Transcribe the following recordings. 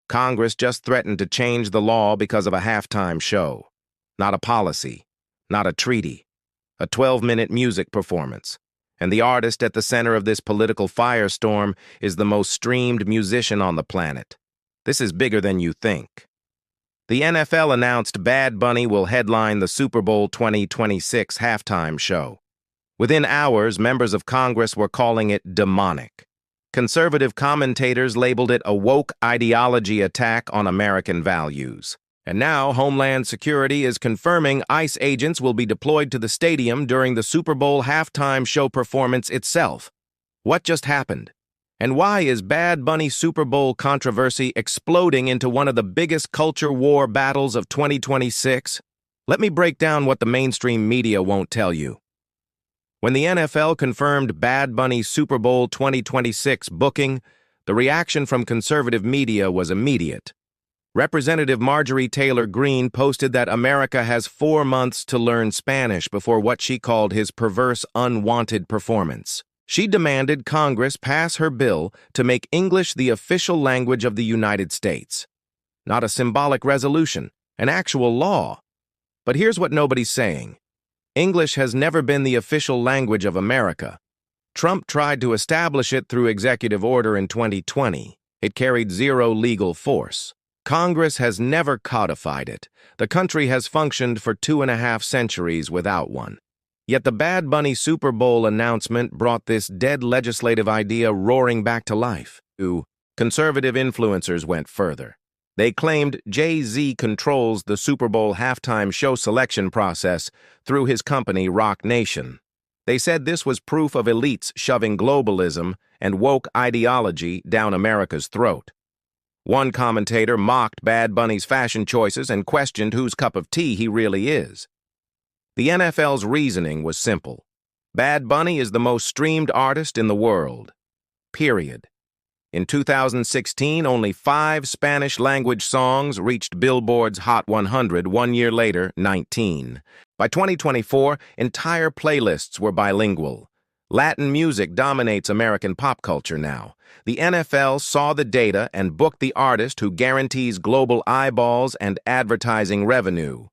Congress just threatened to change the law because of a halftime show. Not a policy, not a treaty, a 12-minute music performance. And the artist at the center of this political firestorm is the most streamed musician on the planet. This is bigger than you think. The NFL announced Bad Bunny will headline the Super Bowl 2026 halftime show. Within hours, members of Congress were calling it demonic. Conservative commentators labeled it a woke ideology attack on American values. And now, Homeland Security is confirming ICE agents will be deployed to the stadium during the Super Bowl halftime show performance itself. What just happened? And why is Bad Bunny Super Bowl controversy exploding into one of the biggest culture war battles of 2026? Let me break down what the mainstream media won't tell you. When the NFL confirmed Bad Bunny's Super Bowl 2026 booking, the reaction from conservative media was immediate. Representative Marjorie Taylor Greene posted that America has 4 months to learn Spanish before what she called his perverse, unwanted performance. She demanded Congress pass her bill to make English the official language of the United States. Not a symbolic resolution, an actual law. But here's what nobody's saying. English has never been the official language of America. Trump tried to establish it through executive order in 2020. It carried zero legal force. Congress has never codified it. The country has functioned for 2.5 centuries without one. Yet the Bad Bunny Super Bowl announcement brought this dead legislative idea roaring back to life. Conservative influencers went further. They claimed Jay-Z controls the Super Bowl halftime show selection process through his company Roc Nation. They said this was proof of elites shoving globalism and woke ideology down America's throat. One commentator mocked Bad Bunny's fashion choices and questioned whose cup of tea he really is. The NFL's reasoning was simple. Bad Bunny is the most streamed artist in the world. Period. In 2016, only 5 Spanish-language songs reached Billboard's Hot 100. 1 year later, 19. By 2024, entire playlists were bilingual. Latin music dominates American pop culture now. The NFL saw the data and booked the artist who guarantees global eyeballs and advertising revenue.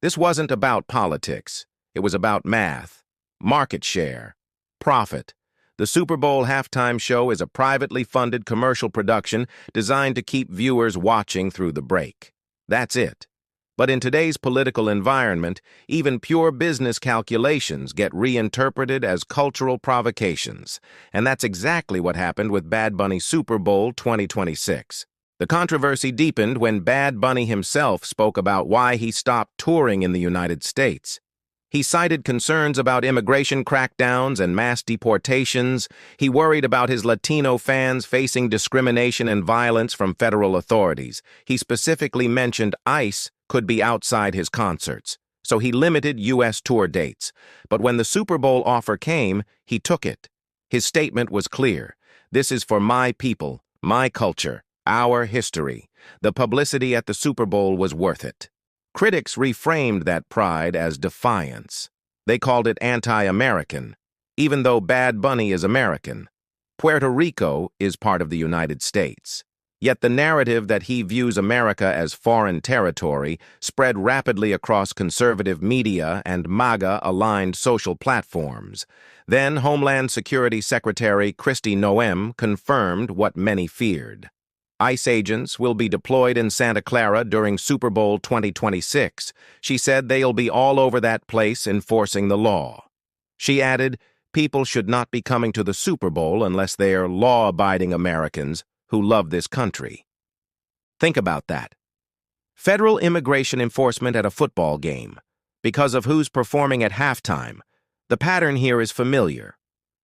This wasn't about politics. It was about math, market share, profit. The Super Bowl halftime show is a privately funded commercial production designed to keep viewers watching through the break. That's it. But in today's political environment, even pure business calculations get reinterpreted as cultural provocations. And that's exactly what happened with Bad Bunny Super Bowl 2026. The controversy deepened when Bad Bunny himself spoke about why he stopped touring in the United States. He cited concerns about immigration crackdowns and mass deportations. He worried about his Latino fans facing discrimination and violence from federal authorities. He specifically mentioned ICE could be outside his concerts, so he limited U.S. tour dates. But when the Super Bowl offer came, he took it. His statement was clear. This is for my people, my culture, our history. The publicity at the Super Bowl was worth it. Critics reframed that pride as defiance. They called it anti-American, even though Bad Bunny is American. Puerto Rico is part of the United States. Yet the narrative that he views America as foreign territory spread rapidly across conservative media and MAGA-aligned social platforms. Then Homeland Security Secretary Kristi Noem confirmed what many feared. ICE agents will be deployed in Santa Clara during Super Bowl 2026. She said they'll be all over that place enforcing the law. She added, people should not be coming to the Super Bowl unless they are law-abiding Americans who love this country. Think about that. Federal immigration enforcement at a football game, because of who's performing at halftime. The pattern here is familiar.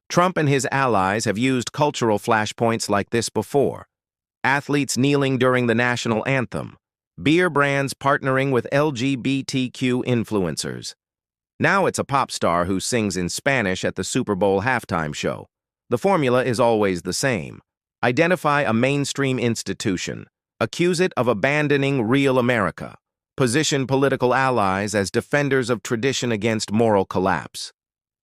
Trump and his allies have used cultural flashpoints like this before. Athletes kneeling during the national anthem. Beer brands partnering with LGBTQ influencers. Now it's a pop star who sings in Spanish at the Super Bowl halftime show. The formula is always the same. Identify a mainstream institution. Accuse it of abandoning real America. Position political allies as defenders of tradition against moral collapse.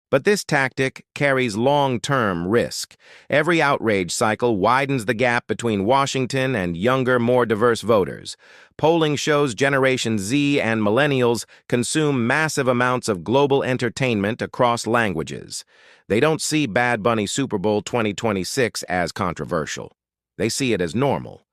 But this tactic carries long-term risk. Every outrage cycle widens the gap between Washington and younger, more diverse voters. Polling shows Generation Z and millennials consume massive amounts of global entertainment across languages. They don't see Bad Bunny Super Bowl 2026 as controversial. They see it as normal.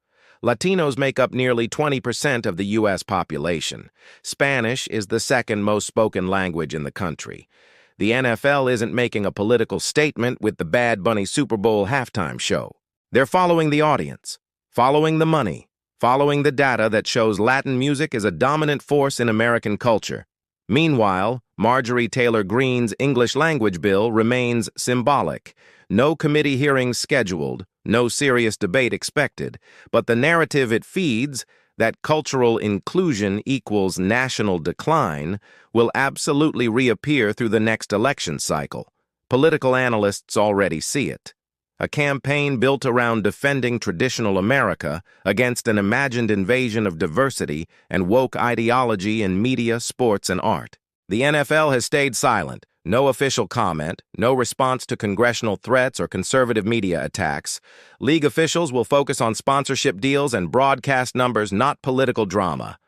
Latinos make up nearly 20% of the U.S. population. Spanish is the second most spoken language in the country. The NFL isn't making a political statement with the Bad Bunny Super Bowl halftime show. They're following the audience, following the money, following the data that shows Latin music is a dominant force in American culture. Meanwhile, Marjorie Taylor Greene's English language bill remains symbolic. No committee hearings scheduled, no serious debate expected, but the narrative it feeds, that cultural inclusion equals national decline, will absolutely reappear through the next election cycle. Political analysts already see it. A campaign built around defending traditional America against an imagined invasion of diversity and woke ideology in media, sports, and art. The NFL has stayed silent. No official comment, no response to congressional threats or conservative media attacks. League officials will focus on sponsorship deals and broadcast numbers, not political drama.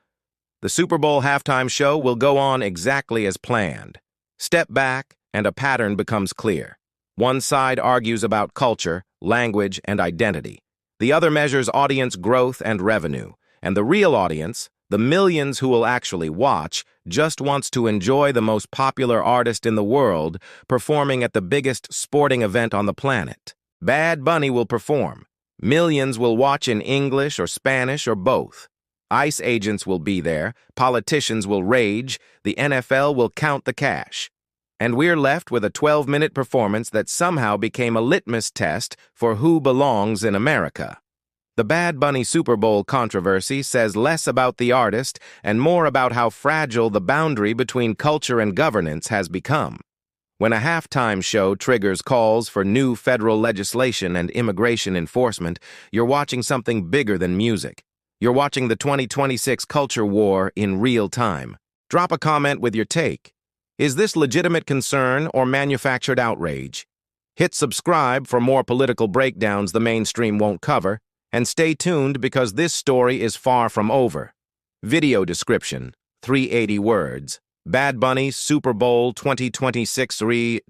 The Super Bowl halftime show will go on exactly as planned. Step back, and a pattern becomes clear. One side argues about culture, language, and identity. The other measures audience growth and revenue. And the real audience, the millions who will actually watch, just wants to enjoy the most popular artist in the world performing at the biggest sporting event on the planet. Bad Bunny will perform. Millions will watch in English or Spanish or both. ICE agents will be there, politicians will rage, the NFL will count the cash. And we're left with a 12-minute performance that somehow became a litmus test for who belongs in America. The Bad Bunny Super Bowl controversy says less about the artist and more about how fragile the boundary between culture and governance has become. When a halftime show triggers calls for new federal legislation and immigration enforcement, you're watching something bigger than music. You're watching the 2026 culture war in real time. Drop a comment with your take. Is this legitimate concern or manufactured outrage? Hit subscribe for more political breakdowns the mainstream won't cover. And stay tuned because this story is far from over. Video description, 380 words. Bad Bunny Super Bowl 2026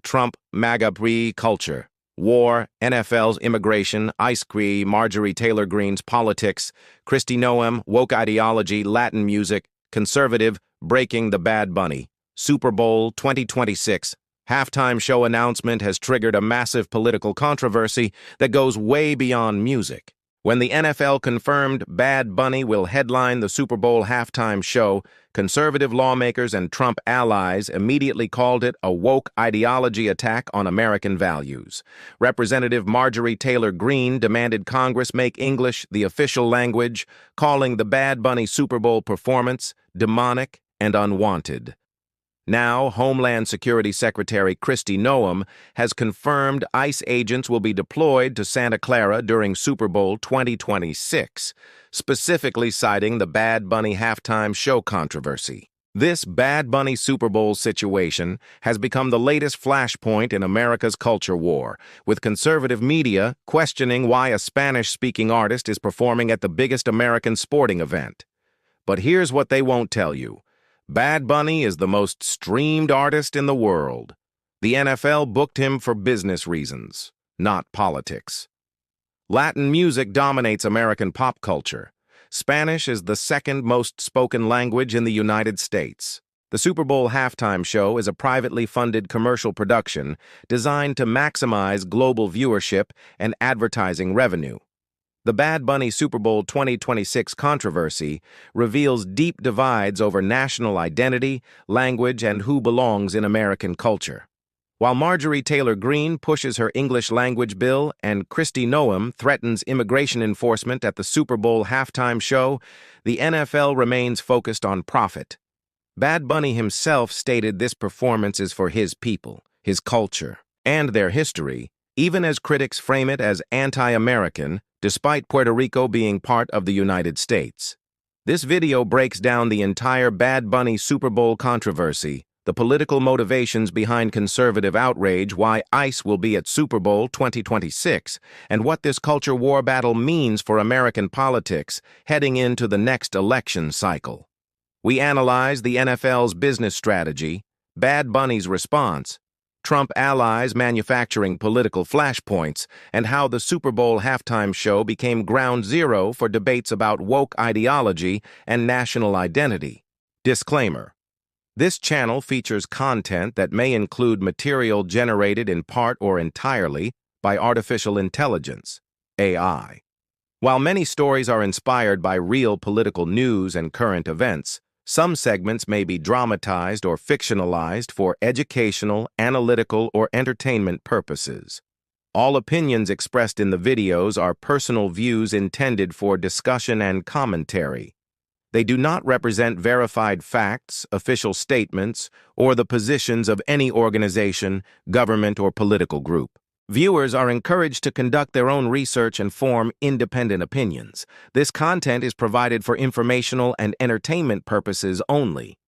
Trump MAGA culture. War, NFL's immigration, Ice Cream, Marjorie Taylor Greene's politics, Kristi Noem, woke ideology, Latin music, conservative, breaking the Bad Bunny. Super Bowl 2026. Halftime show announcement has triggered a massive political controversy that goes way beyond music. When the NFL confirmed Bad Bunny will headline the Super Bowl halftime show, conservative lawmakers and Trump allies immediately called it a woke ideology attack on American values. Representative Marjorie Taylor Greene demanded Congress make English the official language, calling the Bad Bunny Super Bowl performance demonic and unwanted. Now, Homeland Security Secretary Kristi Noem has confirmed ICE agents will be deployed to Santa Clara during Super Bowl 2026, specifically citing the Bad Bunny halftime show controversy. This Bad Bunny Super Bowl situation has become the latest flashpoint in America's culture war, with conservative media questioning why a Spanish-speaking artist is performing at the biggest American sporting event. But here's what they won't tell you. Bad Bunny is the most streamed artist in the world. The NFL booked him for business reasons, not politics. Latin music dominates American pop culture. Spanish is the second most spoken language in the United States. The Super Bowl halftime show is a privately funded commercial production designed to maximize global viewership and advertising revenue. The Bad Bunny Super Bowl 2026 controversy reveals deep divides over national identity, language, and who belongs in American culture. While Marjorie Taylor Greene pushes her English language bill and Kristi Noem threatens immigration enforcement at the Super Bowl halftime show, the NFL remains focused on profit. Bad Bunny himself stated this performance is for his people, his culture, and their history, even as critics frame it as anti-American, despite Puerto Rico being part of the United States. This video breaks down the entire Bad Bunny Super Bowl controversy, the political motivations behind conservative outrage, why ICE will be at Super Bowl 2026, and what this culture war battle means for American politics heading into the next election cycle. We analyze the NFL's business strategy, Bad Bunny's response, Trump allies manufacturing political flashpoints, and how the Super Bowl halftime show became ground zero for debates about woke ideology and national identity. Disclaimer: this channel features content that may include material generated in part or entirely by artificial intelligence, AI. While many stories are inspired by real political news and current events, some segments may be dramatized or fictionalized for educational, analytical, or entertainment purposes. All opinions expressed in the videos are personal views intended for discussion and commentary. They do not represent verified facts, official statements, or the positions of any organization, government, or political group. Viewers are encouraged to conduct their own research and form independent opinions. This content is provided for informational and entertainment purposes only.